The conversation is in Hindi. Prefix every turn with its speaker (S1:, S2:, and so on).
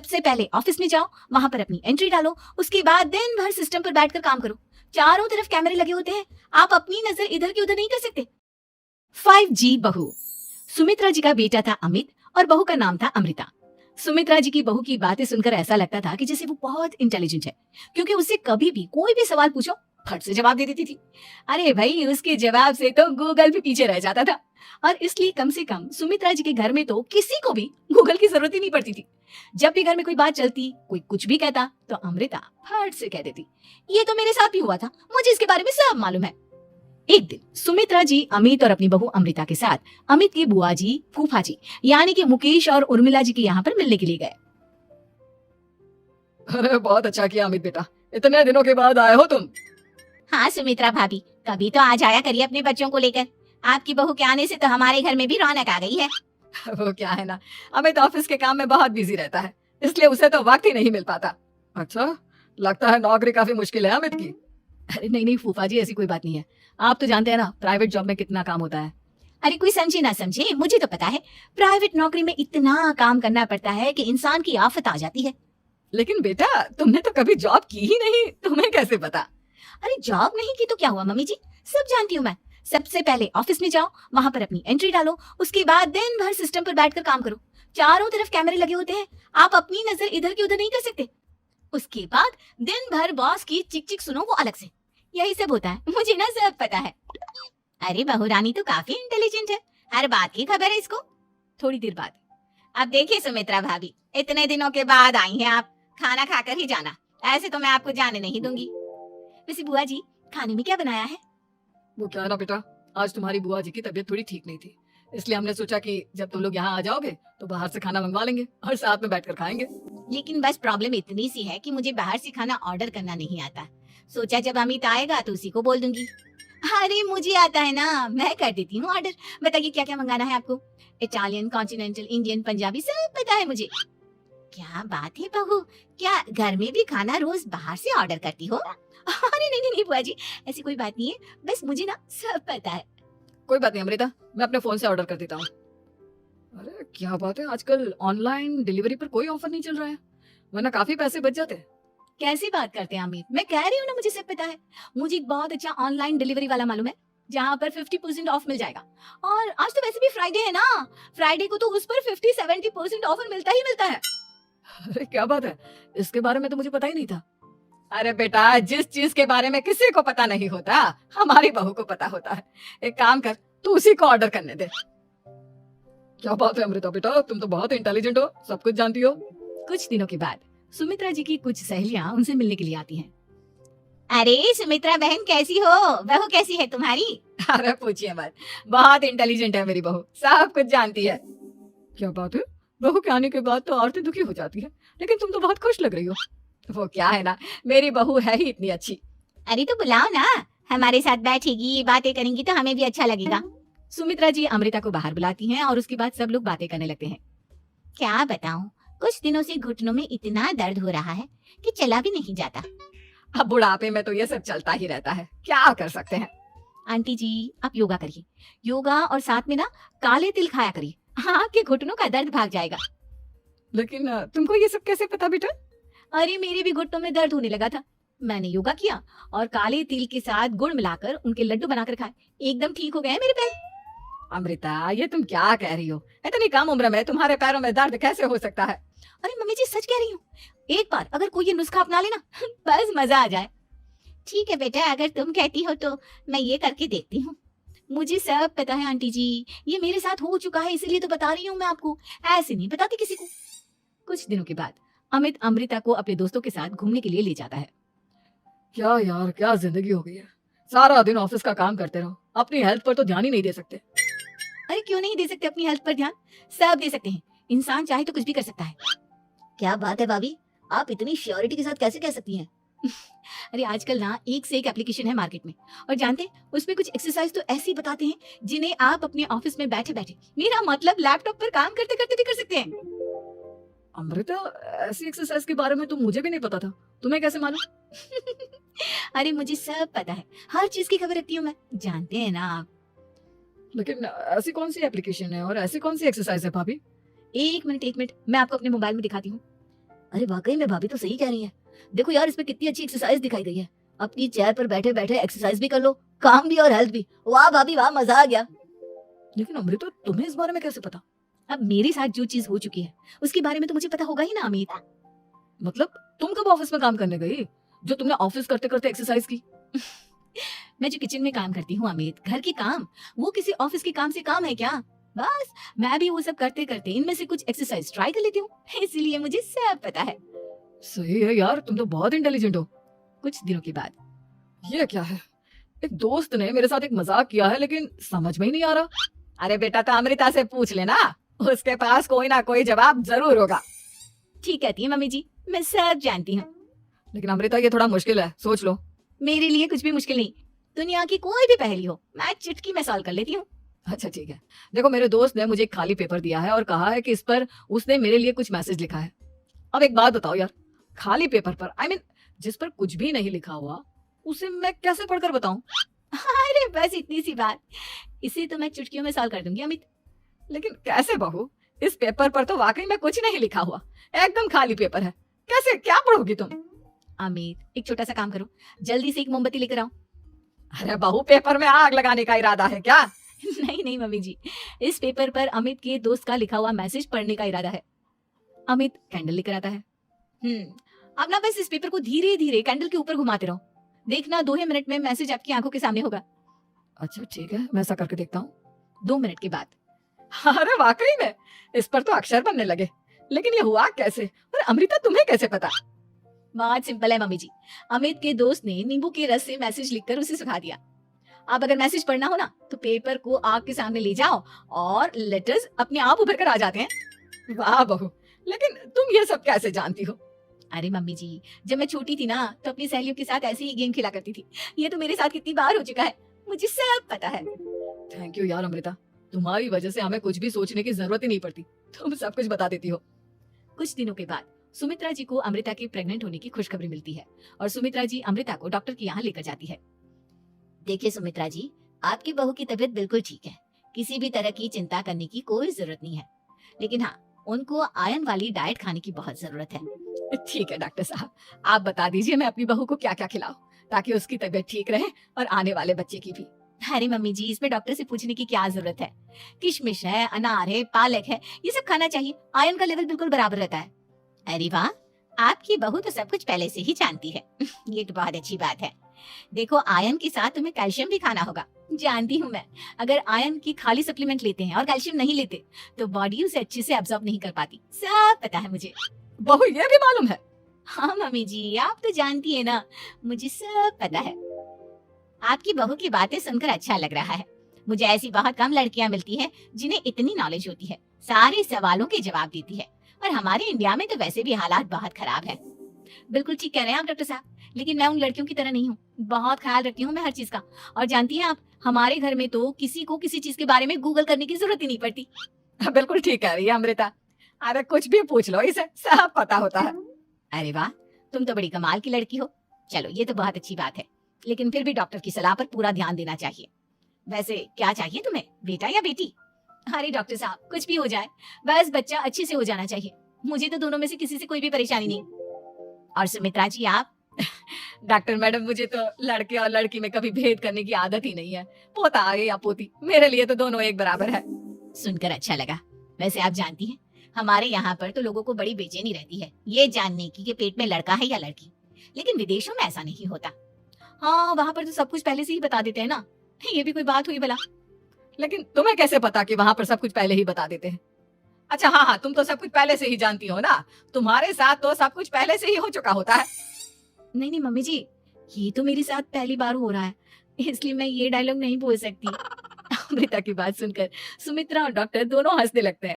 S1: सबसे पहले ऑफिस में जाओ, वहां पर अपनी एंट्री डालो, उसके बाद दिन भर सिस्टम पर बैठकर काम करो। चारों तरफ कैमरे लगे होते हैं, आप अपनी नजर इधर की उधर नहीं कर सकते। 5G बहू। सुमित्रा जी का बेटा था अमित और बहू का नाम था अमृता। सुमित्रा जी की बहू की बातें सुनकर ऐसा लगता था कि जैसे वो बहुत इंटेलिजेंट है, क्योंकि उससे कभी भी कोई भी सवाल पूछो फट से जवाब दे देती थी। अरे भाई, उसके जवाब से तो गूगल भी पीछे रह जाता था। और इसलिए कम से कम सुमित्रा जी के घर में तो किसी को भी गूगल की जरूरत ही नहीं पड़ती थी। जब भी घर में कोई बात चलती, कोई कुछ भी कहता, तो अमृता फट से कह देती, ये तो मेरे साथ भी हुआ था, मुझे इसके बारे में सब मालूम है। एक दिन सुमित्रा जी अमित और अपनी बहू अमृता के साथ अमित की बुआ जी, फूफा जी यानी कि मुकेश और उर्मिला जी के यहाँ पर मिलने के लिए गए।
S2: अरे बहुत अच्छा किया अमित बेटा, इतने दिनों के बाद आए हो तुम।
S1: हाँ सुमित्रा भाभी, कभी तो आ जाया करिए अपने बच्चों को लेकर। आपकी बहू के आने से तो हमारे घर में भी रौनक आ गई है।
S2: वो क्या है ना, अमित ऑफिस के काम में बहुत बिजी रहता है, इसलिए उसे तो वक्त ही नहीं मिल पाता। अच्छा, लगता है नौकरी काफी मुश्किल है अमित की।
S1: अरे नहीं नहीं फूफा जी, ऐसी कोई बात नहीं है। आप तो जानते हैं ना प्राइवेट जॉब में कितना काम होता है। अरे कोई समझे ना समझे, मुझे तो पता है प्राइवेट नौकरी में इतना काम करना पड़ता है कि इंसान की आफत आ जाती है।
S2: लेकिन बेटा, तुमने तो कभी जॉब की ही नहीं, तुम्हें कैसे पता?
S1: अरे जॉब नहीं की तो क्या हुआ मम्मी जी, सब जानती हूँ मैं। सबसे पहले ऑफिस में जाओ, वहां पर अपनी एंट्री डालो, उसके बाद दिन भर सिस्टम पर बैठकर काम करो। चारों तरफ कैमरे लगे होते हैं, आप अपनी नजर इधर की उधर नहीं कर सकते। उसके बाद दिन भर बॉस की चिक चिक सुनो, वो अलग से। यही सब होता है, मुझे ना सब पता है। अरे बहू रानी तो काफी इंटेलिजेंट है, हर बात की खबर है इसको। थोड़ी देर बाद, अब देखिए सुमित्रा भाभी, इतने दिनों के बाद आई हैं आप, खाना खाकर ही जाना, ऐसे तो मैं आपको जाने नहीं दूंगी। वैसे बुआ जी, खाने में क्या बनाया है?
S2: वो क्या है ना बेटा, आज तुम्हारी बुआ जी की तबीयत थोड़ी ठीक नहीं थी, इसलिए हमने सोचा कि जब तुम लोग यहाँ आ जाओगे तो बाहर से खाना मंगवा लेंगे और साथ में बैठकर खाएंगे।
S1: लेकिन बस प्रॉब्लम इतनी सी है कि मुझे बाहर से खाना ऑर्डर करना नहीं आता। सोचा जब अमित आएगा तो उसी को बोल दूंगी। अरे मुझे आता है ना, मैं कर देती हूँ ऑर्डर। बताइए क्या क्या मंगाना है आपको? इटालियन, कॉन्टिनेंटल, इंडियन, पंजाबी, सब पता है मुझे। क्या बात है बहू, क्या घर में भी खाना रोज बाहर से ऑर्डर करती हो? अरे नहीं नहीं नहीं बुआ जी, ऐसी कोई बात नहीं है, बस मुझे ना सब पता है।
S2: कोई बात नहीं अमृता, मैं अपने फोन से ऑर्डर कर देता हूँ। अरे क्या बात है, आजकल ऑनलाइन डिलीवरी पर कोई ऑफर नहीं चल रहा है, वरना काफी पैसे बच जाते हैं।
S1: कैसी बात करते हैं अमित, मैं कह रही हूँ ना मुझे सब पता है। मुझे एक बहुत अच्छा ऑनलाइन डिलीवरी वाला मालूम है, जहाँ पर 50% ऑफ मिल जाएगा। और आज तो वैसे भी फ्राइडे है ना, फ्राइडे को तो उस पर 50-70% ऑफर मिलता ही मिलता है।
S2: अरे क्या बात है, इसके बारे में तो मुझे पता ही नहीं था। अरे बेटा, जिस चीज के बारे में किसी को पता नहीं होता, हमारी बहू को पता होता है। एक काम कर, तू उसी को ऑर्डर करने दे। क्या बात है अमृता बेटा, तुम तो बहुत इंटेलिजेंट हो, सब कुछ जानती हो।
S1: कुछ दिनों के बाद सुमित्रा जी की कुछ सहेलियां उनसे मिलने के लिए आती हैं। अरे सुमित्रा बहन कैसी हो, बहू कैसी है तुम्हारी?
S2: अरे पूछिए मत, बहुत इंटेलिजेंट है मेरी बहू, सब कुछ जानती है। क्या बात है, बहू के आने के बाद तो औरतें दुखी हो जाती है, लेकिन तुम तो बहुत खुश लग रही हो। वो क्या है ना, मेरी बहू है ही इतनी अच्छी।
S1: अरे तो बुलाओ ना, हमारे साथ बैठेगी, बातें करेंगी तो हमें भी अच्छा लगेगा। सुमित्रा जी अमृता को बाहर बुलाती हैं और उसके बाद सब लोग बातें करने लगते हैं। क्या बताऊं, कुछ दिनों से घुटनों में इतना दर्द हो रहा है कि चला भी नहीं जाता।
S2: अब बुढ़ापे में तो ये सब चलता ही रहता है, क्या कर सकते हैं।
S1: आंटी जी आप योगा करिए, योगा और साथ में ना काले तिल खाया करिए, आपके घुटनों का दर्द भाग जाएगा।
S2: लेकिन तुमको ये सब कैसे पता बेटा?
S1: अरे मेरे भी घुटनों में दर्द होने लगा था, मैंने योगा किया और काले तिल के साथ गुड़ मिलाकर उनके लड्डू बनाकर खाए, एकदम ठीक हो गए हैं मेरे पैर।
S2: अमृता, ये तुम क्या कह रही हो, इतनी कम उम्र में तुम्हारे पैरों में दर्द कैसे हो सकता है?
S1: अरे मम्मी जी सच कह रही हूँ, एक बार अगर कोई ये नुस्खा अपना लेना बस मजा आ जाए। ठीक है बेटा, अगर तुम कहती हो तो मैं ये करके देखती हूँ। मुझे सब पता है आंटी जी, ये मेरे साथ हो चुका है, इसीलिए तो बता रही हूँ मैं आपको, ऐसे नहीं बताती किसी को। कुछ दिनों के बाद अमित अमृता को अपने दोस्तों के साथ घूमने के लिए ले जाता है।
S2: क्या यार, क्या जिंदगी हो गई है, सारा दिन ऑफिस का काम करते रहो, अपनी हेल्थ पर तो ध्यान ही नहीं दे सकते।
S1: अरे क्यों नहीं दे सकते अपनी हेल्थ पर ध्यान, सब दे सकते हैं, इंसान चाहे तो कुछ भी कर सकता है। क्या बात है भाभी, आप इतनी श्योरिटी के साथ कैसे कह सकती हैं? अरे आजकल ना एक से एक एप्लीकेशन है मार्केट में, और जानते हैं उसमें कुछ एक्सरसाइज तो ऐसी बताते हैं जिन्हें आप अपने ऑफिस में बैठे बैठे, मेरा मतलब लैपटॉप पर काम करते करते भी कर सकते हैं।
S2: अमृता, ऐसी एक्सरसाइज के बारे में तो मुझे भी नहीं पता था, तुम्हें कैसे मालूम?
S1: अरे मुझे सब पता है, हर चीज की खबर रखती हूँ मैं, जानते हैं ना आप।
S2: लेकिन ऐसी कौन सी एप्लीकेशन है और ऐसी कौन सी एक्सरसाइज है भाभी?
S1: एक मिनट मैं आपको अपने मोबाइल में दिखाती हूँ। अरे वाकई में भाभी तो सही कह रही है। देखो यार, इसमें कितनी अच्छी एक्सरसाइज दिखाई गई है। अपनी चेयर पर बैठे बैठे एक्सरसाइज भी कर लो, काम भी और हेल्थ भी। वाह भाभी वाह, मजा आ गया।
S2: लेकिन अमृता, तुम्हें इस बारे में कैसे पता?
S1: अब मेरे साथ जो चीज हो चुकी है उसके बारे में तो मुझे पता होगा ही ना अमित।
S2: मतलब तुम कब ऑफिस में काम करने गई जो तुमने ऑफिस करते करते एक्सरसाइज की?
S1: मैं जो किचन में काम करती हूँ अमित, घर के काम, वो किसी ऑफिस के काम से काम है क्या? बस मैं भी वो सब करते करते इनमें से कुछ एक्सरसाइज ट्राई कर लेती हूँ, इसीलिए मुझे सब पता है।
S2: सही है यार, तुम तो बहुत इंटेलिजेंट हो।
S1: कुछ दिनों के बाद,
S2: ये क्या है? एक दोस्त ने मेरे साथ एक मजाक किया है लेकिन समझ में ही नहीं आ रहा। अरे बेटा, तो अमृता से पूछ लेना, उसके पास कोई ना कोई जवाब जरूर होगा।
S1: ठीक कहती है मम्मी जी, मैं सब जानती हूँ।
S2: लेकिन अमृता, ये थोड़ा मुश्किल है, सोच लो।
S1: मेरे लिए कुछ भी मुश्किल नहीं, दुनिया की कोई भी पहेली हो मैं चुटकी में सॉल्व कर लेती हूँ।
S2: अच्छा ठीक है, देखो मेरे दोस्त ने मुझे एक खाली पेपर दिया है और कहा है कि इस पर उसने मेरे लिए कुछ मैसेज लिखा है। अब एक बात बताओ यार, खाली पेपर पर, आई मीन जिस पर कुछ भी नहीं लिखा हुआ, उसे मैं कैसे पढ़कर बताऊं?
S1: अरे बस इतनी सी बात, इसे तो मैं चुटकियों में सॉल्व कर दूंगी अमित।
S2: लेकिन कैसे बहू? इस पेपर पर तो वाकई में कुछ नहीं लिखा हुआ, एकदम खाली पेपर है, कैसे, क्या पढ़ोगी तुम?
S1: अमित एक छोटा सा काम करो, जल्दी से एक मोमबत्ती लेकर आओ।
S2: अरे बहू, पेपर में आग लगाने का इरादा है क्या?
S1: नहीं नहीं मम्मी जी, इस पेपर पर अमित के दोस्त का लिखा हुआ मैसेज पढ़ने का इरादा है। अमित कैंडल लेकर आता है। अब ना बस इस पेपर को धीरे धीरे कैंडल के ऊपर घुमाते रहो, देखना 2 ही मिनट में मैसेज आपकी आंखों के सामने होगा।
S2: अच्छा ठीक है, मैं ऐसा करके देखता हूँ।
S1: 2 मिनट के बाद।
S2: अरे वाकई में इस पर तो अक्षर बनने लगे, लेकिन ये हुआ कैसे? और अमृता, तुम्हें कैसे पता?
S1: बहुत सिंपल है मम्मी जी, अमित के दोस्त ने नींबू के रस से मैसेज लिखकर उसे सुखा दिया। अब अगर मैसेज पढ़ना हो ना तो पेपर को आग के सामने ले जाओ और लेटर्स अपने आप उभर कर आ जाते हैं।
S2: वाह बहू, लेकिन तुम ये सब कैसे जानती हो?
S1: अरे मम्मी जी, जब मैं छोटी थी ना तो अपनी सहेलियों के साथ ऐसे ही गेम खेला करती थी। ये तो मेरे साथ कितनी बार हो चुका है, मुझे सब पता है।
S2: थैंक यू यार अमृता, तुम्हारी वजह से हमें कुछ भी सोचने की जरूरत ही नहीं पड़ती, तुम सब कुछ बता देती हो।
S1: कुछ दिनों के बाद सुमित्रा जी को अमृता के प्रेग्नेंट होने की खुशखबरी मिलती है और सुमित्रा जी अमृता को डॉक्टर के यहाँ लेकर जाती है। देखिए सुमित्रा जी, आपकी बहू की तबीयत बिल्कुल ठीक है, किसी भी तरह की चिंता करने की कोई जरूरत नहीं है, लेकिन हाँ, उनको आयरन वाली डाइट खाने की बहुत जरूरत है।
S2: ठीक है डॉक्टर साहब, आप बता दीजिए मैं अपनी बहू को क्या क्या खिलाऊं ताकि उसकी तबीयत ठीक रहे और आने वाले बच्चे की भी।
S1: अरे मम्मी जी, इसमें डॉक्टर से पूछने की क्या जरूरत है? किशमिश है, अनार है, पालक है, ये सब खाना चाहिए, आयरन का लेवल बिल्कुल बराबर रहता है। अरे वाह, आपकी बहू तो सब कुछ पहले से ही जानती है। ये तो बहुत अच्छी बात है। देखो, आयरन के साथ तुम्हें कैल्शियम भी खाना होगा। जानती हूँ मैं, अगर आयरन की खाली सप्लीमेंट लेते हैं और कैल्शियम नहीं लेते तो बॉडी उसे अच्छे से एब्जॉर्ब नहीं कर पाती। सब पता है मुझे।
S2: बहू, ये भी मालूम है?
S1: हाँ मम्मी जी, आप तो जानती है ना, मुझे सब पता है। आपकी बहू की बातें सुनकर अच्छा लग रहा है। मुझे ऐसी बहुत कम लड़कियां मिलती हैं जिन्हें इतनी नॉलेज होती है, सारे सवालों के जवाब देती है। और हमारे इंडिया में तो वैसे भी हालात बहुत खराब है। बिल्कुल ठीक कह रहे हैं आप डॉक्टर साहब, लेकिन मैं उन लड़कियों की तरह नहीं हूँ। बहुत ख्याल रखती हूँ मैं हर चीज का। और जानती हैं आप, हमारे घर में तो किसी को किसी चीज के बारे में गूगल करने की जरूरत ही नहीं पड़ती।
S2: बिल्कुल ठीक कह रही है अमृता, अरे कुछ भी पूछ लो, इसे सब पता होता है।
S1: अरे वाह, तुम तो बड़ी कमाल की लड़की हो। चलो, ये तो बहुत अच्छी बात है, लेकिन फिर भी डॉक्टर की सलाह पर पूरा ध्यान देना चाहिए। वैसे क्या चाहिए तुम्हें, बेटा या बेटी? अरे डॉक्टर साहब, कुछ भी हो जाए, बस बच्चा अच्छे से हो जाना चाहिए। मुझे तो दोनों में से किसी से कोई भी परेशानी नहीं। और सुमित्रा जी आप?
S2: डॉक्टर मैडम, मुझे तो लड़के और लड़की में कभी भेद करने की आदत ही नहीं है, पोता आए या पोती, मेरे लिए तो दोनों एक बराबर है।
S1: सुनकर अच्छा लगा। वैसे आप जानती हैं, हमारे यहाँ पर तो लोगों को बड़ी बेचैनी रहती है ये जानने की कि पेट में लड़का है या लड़की, लेकिन विदेशों में ऐसा नहीं होता। हाँ, वहाँ पर तो सब कुछ पहले से ही बता देते हैं ना। ये भी कोई बात हुई भला?
S2: लेकिन तुम्हें कैसे पता कि वहाँ पर सब कुछ पहले ही बता देते हैं? अच्छा हाँ हाँ, तुम तो सब कुछ पहले से ही जानती हो ना, तुम्हारे साथ तो सब कुछ पहले से ही हो चुका होता है।
S1: नहीं नहीं मम्मी जी, ये तो मेरे साथ पहली बार हो रहा है, इसलिए मैं ये डायलॉग नहीं बोल सकती।
S2: अमृता की बात सुनकर सुमित्रा और डॉक्टर दोनों हंसने लगते हैं।